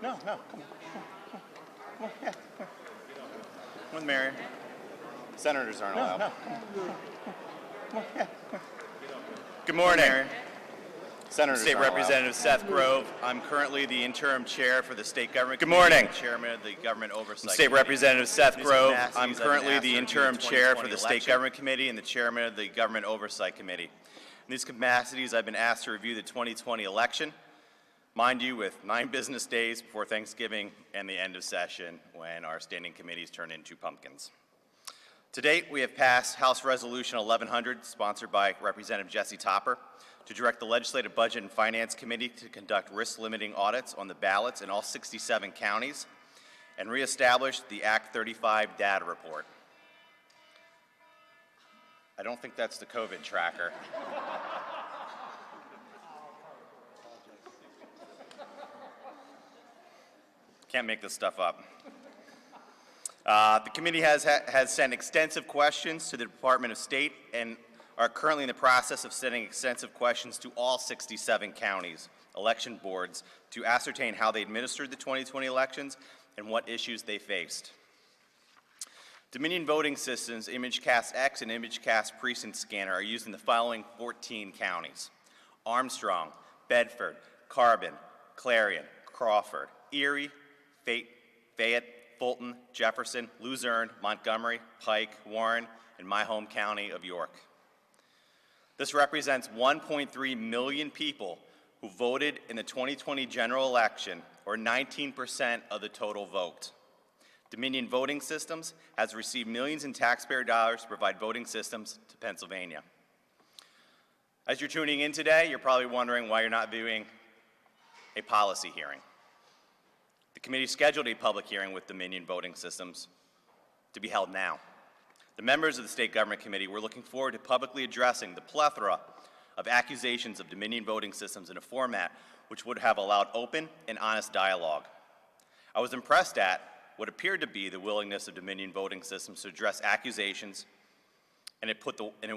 No, come on. Come on, yeah. With Mary. Senators aren't allowed. No, come on, yeah. Good morning. Senators State Representative Seth Grove. I'm currently the interim chair for the State Government Good Committee morning. and chairman of the Government Oversight State Committee. Representative Seth In these Grove. capacities, I'm I've been currently asked the to interim review chair for 2020 the State election Government Committee and the chairman of the Government Oversight Committee. In these capacities, I've been asked to review the 2020 election, mind you, with 9 business days before Thanksgiving and the end of session when our standing committees turn into pumpkins. To date, we have passed House Resolution 1100, sponsored by Representative Jesse Topper, to direct the Legislative Budget and Finance Committee to conduct risk-limiting audits on the ballots in all 67 counties and reestablish the Act 35 data report. I don't think that's the COVID tracker. Can't make this stuff up. The committee has sent extensive questions to the Department of State and are currently in the process of sending extensive questions to all 67 counties, election boards, to ascertain how they administered the 2020 elections and what issues they faced. Dominion voting systems, ImageCast X and ImageCast Precinct Scanner, are used in the following 14 counties: Armstrong, Bedford, Carbon, Clarion, Crawford, Erie, Fayette, Fulton, Jefferson, Luzerne, Montgomery, Pike, Warren, and my home county of York. This represents 1.3 million people who voted in the 2020 general election, or 19% of the total vote. Dominion Voting Systems has received millions in taxpayer dollars to provide voting systems to Pennsylvania. As you're tuning in today, you're probably wondering why you're not viewing a policy hearing. The committee scheduled a public hearing with Dominion Voting Systems to be held now. The members of the State Government Committee were looking forward to publicly addressing the plethora of accusations of Dominion Voting Systems in a format which would have allowed open and honest dialogue. I was impressed at what appeared to be the willingness of Dominion Voting Systems to address accusations, and it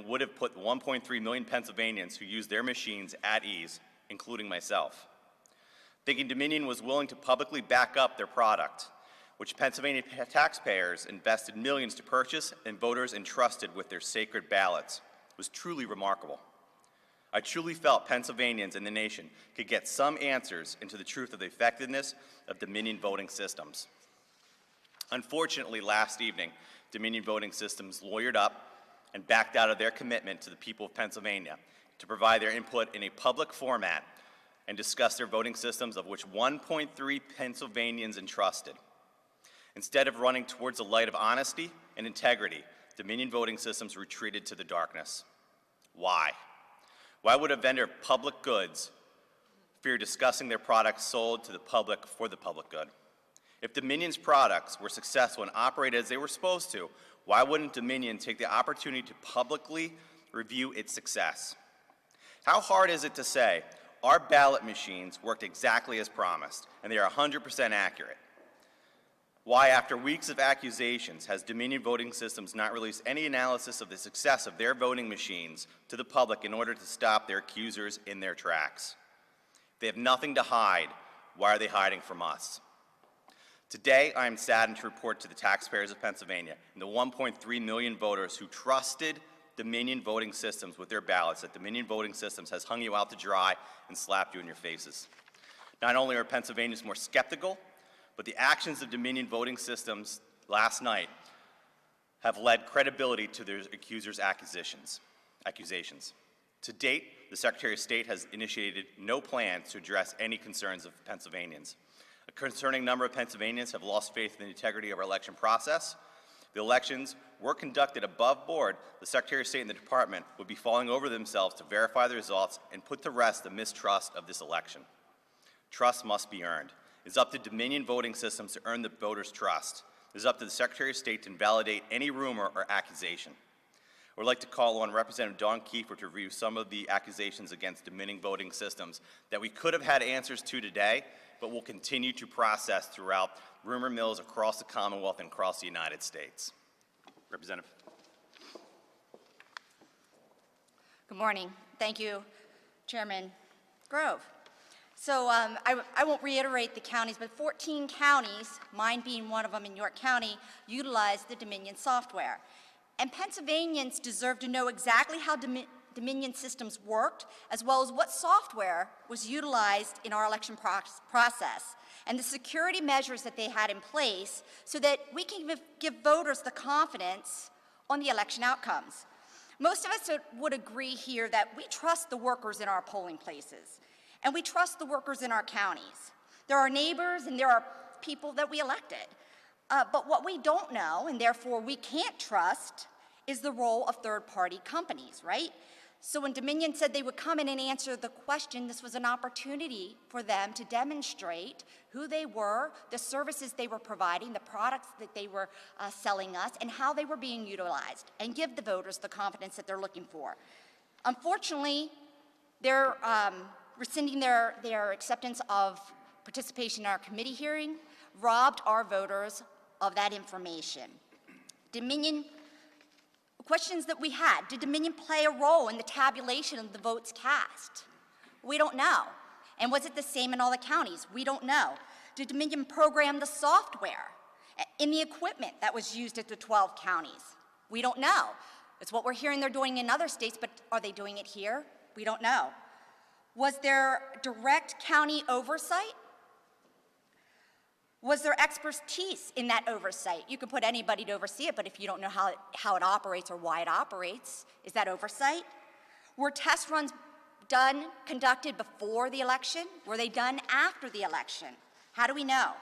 would have put the 1.3 million Pennsylvanians who use their machines at ease, including myself. Thinking Dominion was willing to publicly back up their product, which Pennsylvania taxpayers invested millions to purchase and voters entrusted with their sacred ballots, was truly remarkable. I truly felt Pennsylvanians and the nation could get some answers into the truth of the effectiveness of Dominion Voting Systems. Unfortunately, last evening, Dominion Voting Systems lawyered up and backed out of their commitment to the people of Pennsylvania to provide their input in a public format and discuss their voting systems, of which 1.3 Pennsylvanians entrusted. Instead of running towards the light of honesty and integrity, Dominion Voting Systems retreated to the darkness. Why? Why would a vendor of public goods fear discussing their products sold to the public for the public good? If Dominion's products were successful and operated as they were supposed to, why wouldn't Dominion take the opportunity to publicly review its success? How hard is it to say, our ballot machines worked exactly as promised, and they are 100% accurate? Why, after weeks of accusations, has Dominion Voting Systems not released any analysis of the success of their voting machines to the public in order to stop their accusers in their tracks? If they have nothing to hide, why are they hiding from us? Today, I am saddened to report to the taxpayers of Pennsylvania and the 1.3 million voters who trusted Dominion Voting Systems with their ballots that Dominion Voting Systems has hung you out to dry and slapped you in your faces. Not only are Pennsylvanians more skeptical, but the actions of Dominion Voting Systems last night have led credibility to their accusers' accusations. To date, the Secretary of State has initiated no plans to address any concerns of Pennsylvanians. A concerning number of Pennsylvanians have lost faith in the integrity of our election process. The elections were conducted above board. The Secretary of State and the Department would be falling over themselves to verify the results and put to rest the mistrust of this election. Trust must be earned. It's up to Dominion Voting Systems to earn the voters' trust. It is up to the Secretary of State to invalidate any rumor or accusation. I would like to call on Representative Dawn Kiefer to review some of the accusations against Dominion Voting Systems that we could have had answers to today, but will continue to process throughout rumor mills across the Commonwealth and across the United States. Representative. Good morning. Thank you, Chairman Grove. So I won't reiterate the counties, but 14 counties, mine being one of them in York County, utilize the Dominion software. And Pennsylvanians deserve to know exactly how Dominion systems worked, as well as what software was utilized in our election process, and the security measures that they had in place so that we can give voters the confidence on the election outcomes. Most of us would agree here that we trust the workers in our polling places, and we trust the workers in our counties. There are neighbors and there are people that we elected. But what we don't know, and therefore we can't trust, is the role of third-party companies, right? So when Dominion said they would come in and answer the question, this was an opportunity for them to demonstrate who they were, the services they were providing, the products that they were selling us, and how they were being utilized, and give the voters the confidence that they're looking for. Unfortunately, they're rescinding their acceptance of participation in our committee hearing, robbed our voters of that information. Dominion, questions that we had, did Dominion play a role in the tabulation of the votes cast? We don't know. And was it the same in all the counties? We don't know. Did Dominion program the software in the equipment that was used at the 12 counties? We don't know. It's what we're hearing they're doing in other states, but are they doing it here? We don't know. Was there direct county oversight? Was there expertise in that oversight? You can put anybody to oversee it, but if you don't know how it operates or why it operates, is that oversight? Were test runs conducted before the election? Were they done after the election? How do we know?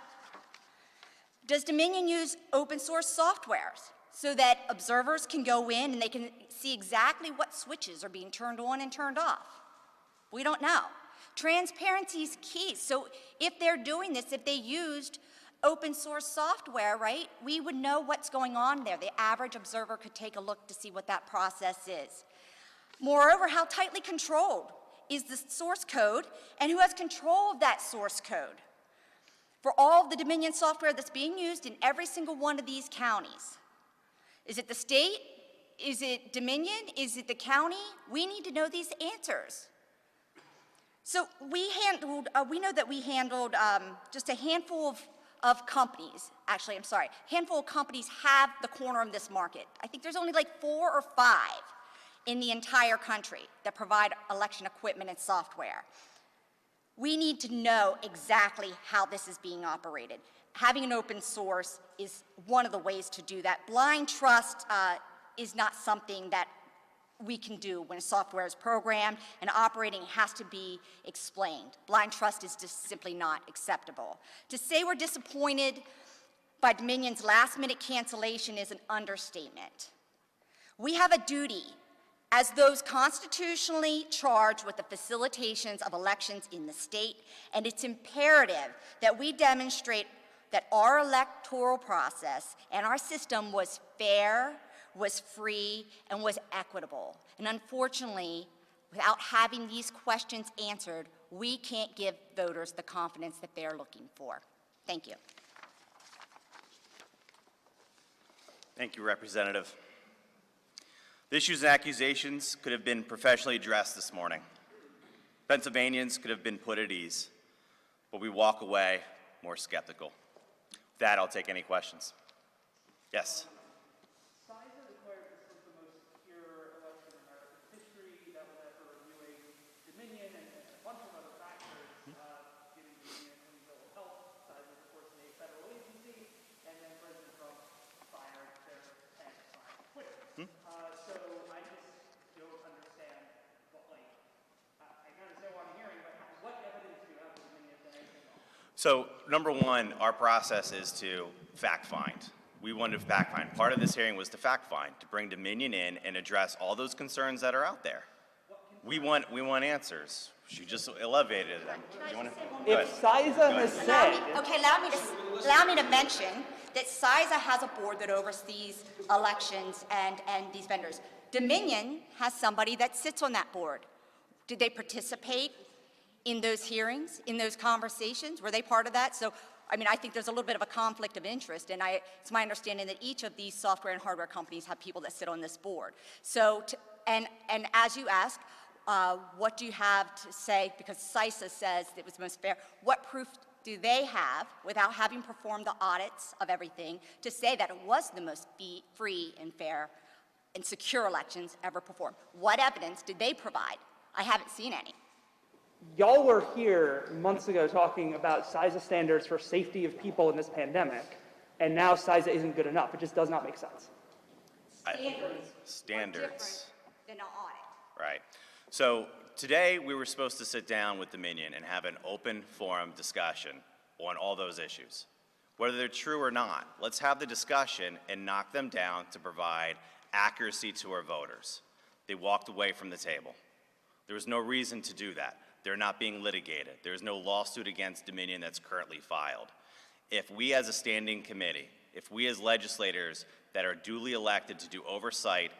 Does Dominion use open source softwares so that observers can go in and they can see exactly what switches are being turned on and turned off? We don't know. Transparency is key. So if they're doing this, if they used open source software, right, we would know what's going on there. The average observer could take a look to see what that process is. Moreover, how tightly controlled is the source code, and who has control of that source code? For all of the Dominion software that's being used in every single one of these counties. Is it the state? Is it Dominion? Is it the county? We need to know these answers. So we know that we handled just a handful of companies. Actually, I'm sorry, a handful of companies have the corner of this market. I think there's only like 4 or 5 in the entire country that provide election equipment and software. We need to know exactly how this is being operated. Having an open source is one of the ways to do that. Blind trust is not something that we can do when software is programmed and operating has to be explained. Blind trust is just simply not acceptable. To say we're disappointed by Dominion's last-minute cancellation is an understatement. We have a duty as those constitutionally charged with the facilitations of elections in the state, and it's imperative that we demonstrate that our electoral process and our system was fair, was free, and was equitable. And unfortunately, without having these questions answered, we can't give voters the confidence that they're looking for. Thank you. Thank you, Representative. The issues and accusations could have been professionally addressed this morning. Pennsylvanians could have been put at ease, but we walk away more skeptical. With that, I'll take any questions. Yes. So, number one, our process is to fact find. We wanted to fact find. Part of this hearing was to fact find, to bring Dominion in and address all those concerns that are out there. We want answers. She just elevated them. If CISA has said... Allow me to mention that CISA has a board that oversees elections and these vendors. Dominion has somebody that sits on that board. Did they participate in those hearings, in those conversations? Were they part of that? So, I mean, I think there's a little bit of a conflict of interest, and it's my understanding that each of these software and hardware companies have people that sit on this board. So, and as you ask, What do you have to say, because CISA says it was most fair, what proof do they have, without having performed the audits of everything, to say that it was the most free and fair and secure elections ever performed? What evidence did they provide? I haven't seen any. Y'all were here months ago talking about CISA standards for safety of people in this pandemic, and now CISA isn't good enough. It just does not make sense. Standards. Are different than an audit. Right. So today we were supposed to sit down with Dominion and have an open forum discussion on all those issues. Whether they're true or not, let's have the discussion and knock them down to provide accuracy to our voters. They walked away from the table. There was no reason to do that. They're not being litigated. There's no lawsuit against Dominion that's currently filed. If we as a standing committee, if we as legislators that are duly elected to do oversight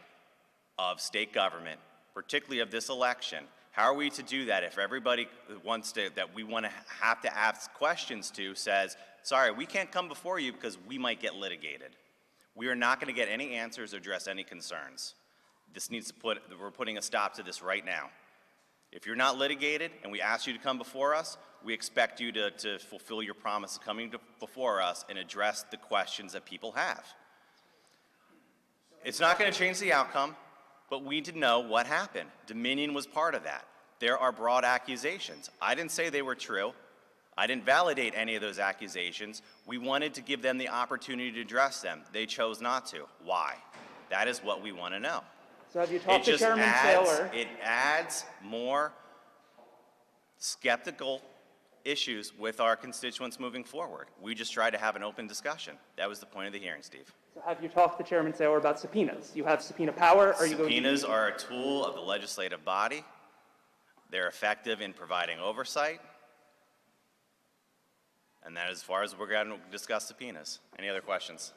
of state government, particularly of this election, how are we to do that if everybody wants to, that we want to have to ask questions to, says, sorry, we can't come before you because we might get litigated. We are not going to get any answers or address any concerns. This needs to we're putting a stop to this right now. If you're not litigated and we ask you to come before us, we expect you to fulfill your promise of coming before us and address the questions that people have. It's not going to change the outcome, but we need to know what happened. Dominion was part of that. There are broad accusations. I didn't say they were true. I didn't validate any of those accusations. We wanted to give them the opportunity to address them. They chose not to. Why? That is what we want to know. So have you talked to Chairman Saylor? It adds more skeptical issues with our constituents moving forward. We just tried to have an open discussion. That was the point of the hearing, Steve. So have you talked to Chairman Saylor about subpoenas? You have subpoena power? Are you going to Subpoenas are a tool of the legislative body. They're effective in providing oversight. And that is as far as we're going to discuss subpoenas. Any other questions?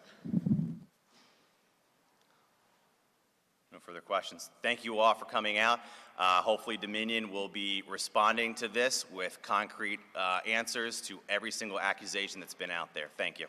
No further questions. Thank you all for coming out. Hopefully Dominion will be responding to this with concrete answers to every single accusation that's been out there. Thank you.